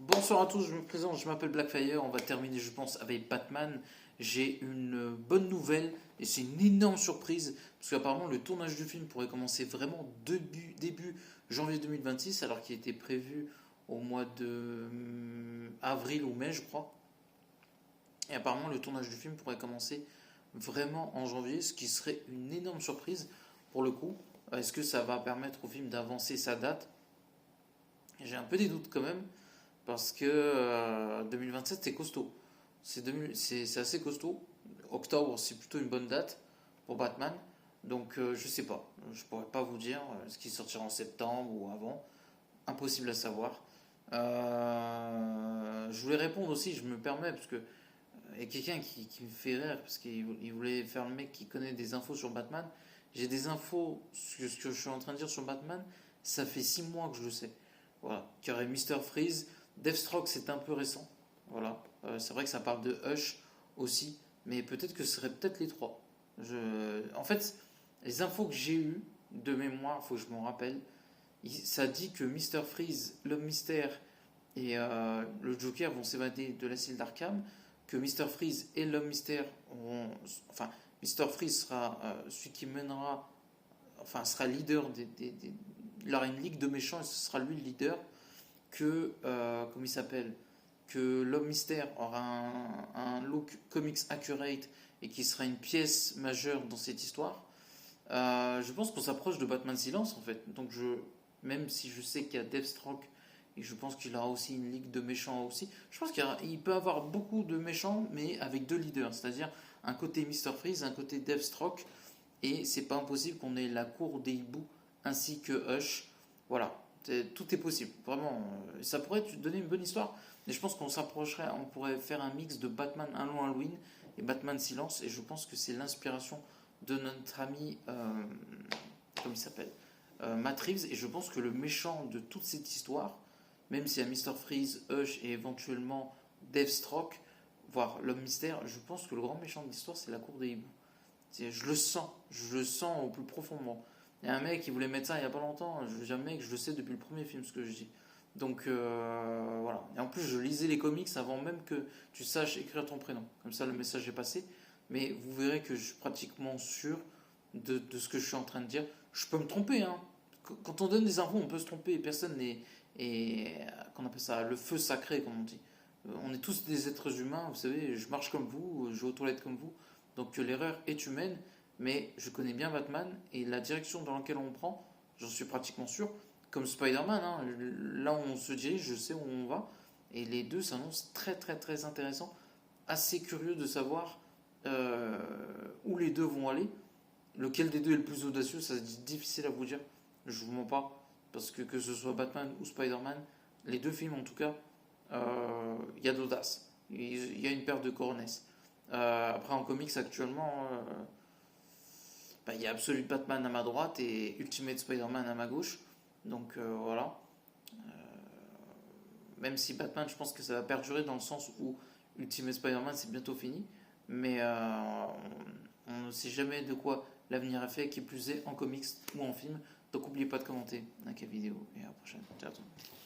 Bonsoir à tous, je me présente, je m'appelle Blackfire, on va terminer je pense avec Batman. J'ai une bonne nouvelle et c'est une énorme surprise parce qu'apparemment le tournage du film pourrait commencer vraiment début janvier 2026 alors qu'il était prévu au mois de avril ou mai je crois. Et apparemment le tournage du film pourrait commencer vraiment en janvier, ce qui serait une énorme surprise pour le coup. Est-ce que ça va permettre au film d'avancer sa date? J'ai un peu des doutes quand même. Parce que 2027 c'est costaud. C'est assez costaud. Octobre c'est plutôt une bonne date pour Batman. Donc je sais pas. Je pourrais pas vous dire ce qui sortira en septembre ou avant. Impossible à savoir. Je voulais répondre aussi, je me permets, parce que il y a quelqu'un qui me fait rire, parce qu'il voulait faire le mec qui connaît des infos sur Batman. J'ai des infos sur ce que je suis en train de dire sur Batman, ça fait 6 mois que je le sais. Voilà. Qu'il y aurait Mister Freeze. Deathstroke, c'est un peu récent. Voilà. C'est vrai que ça parle de Hush aussi, mais peut-être que ce serait peut-être les trois. En fait, les infos que j'ai eues de mémoire, il faut que je m'en rappelle, ça dit que Mister Freeze, l'homme mystère et le Joker vont s'évader de l'asile d'Arkham, que Mister Freeze et l'homme mystère vont. Enfin, Mister Freeze sera celui qui mènera. Enfin, sera leader il aura une ligue de méchants et ce sera lui le leader. Que, comment il s'appelle, que l'homme mystère aura un look comics accurate et qui sera une pièce majeure dans cette histoire. Je pense qu'on s'approche de Batman Silence en fait. Donc même si je sais qu'il y a Deathstroke et je pense qu'il aura aussi une ligue de méchants aussi, je pense qu'il peut avoir beaucoup de méchants mais avec deux leaders, c'est-à-dire un côté Mister Freeze, un côté Deathstroke, et c'est pas impossible qu'on ait la cour des hiboux ainsi que Hush. Voilà, tout est possible, vraiment. Ça pourrait te donner une bonne histoire, mais je pense qu'on s'approcherait, on pourrait faire un mix de Batman Un Long Halloween et Batman Silence, et je pense que c'est l'inspiration de notre ami, comment il s'appelle, Matt Reeves, et je pense que le méchant de toute cette histoire, même s'il y a Mr. Freeze, Hush et éventuellement Deathstroke, voire l'homme mystère, je pense que le grand méchant de l'histoire c'est la cour des hiboux. Je le sens au plus profond de moi. Il y a un mec qui voulait mettre ça il y a pas longtemps. Je le sais depuis le premier film ce que je dis. Donc voilà. Et en plus, je lisais les comics avant même que tu saches écrire ton prénom. Comme ça, le message est passé. Mais vous verrez que je suis pratiquement sûr de ce que je suis en train de dire. Je peux me tromper, hein. Quand on donne des infos, on peut se tromper. Personne n'est. Qu'on appelle ça le feu sacré, comme on dit. On est tous des êtres humains, vous savez. Je marche comme vous, je vais aux toilettes comme vous. Donc l'erreur est humaine, mais je connais bien Batman et la direction dans laquelle on prend, j'en suis pratiquement sûr. Comme Spider-Man, hein, là où on se dirige, je sais où on va. Et les deux s'annoncent très très très intéressants. Assez curieux de savoir où les deux vont aller. Lequel des deux est le plus audacieux, ça c'est difficile à vous dire. Je vous mens pas. Parce que ce soit Batman ou Spider-Man, les deux films en tout cas, il y a d'audace. Il y a une paire de coronets. Après en comics actuellement, il y a Absolute Batman à ma droite et Ultimate Spider-Man à ma gauche. Donc voilà. Même si Batman, je pense que ça va perdurer dans le sens où Ultimate Spider-Man c'est bientôt fini. Mais on ne sait jamais de quoi l'avenir est fait, qui plus est en comics ou en film. Donc n'oubliez pas de commenter, like la vidéo et à la prochaine. Ciao tout le monde.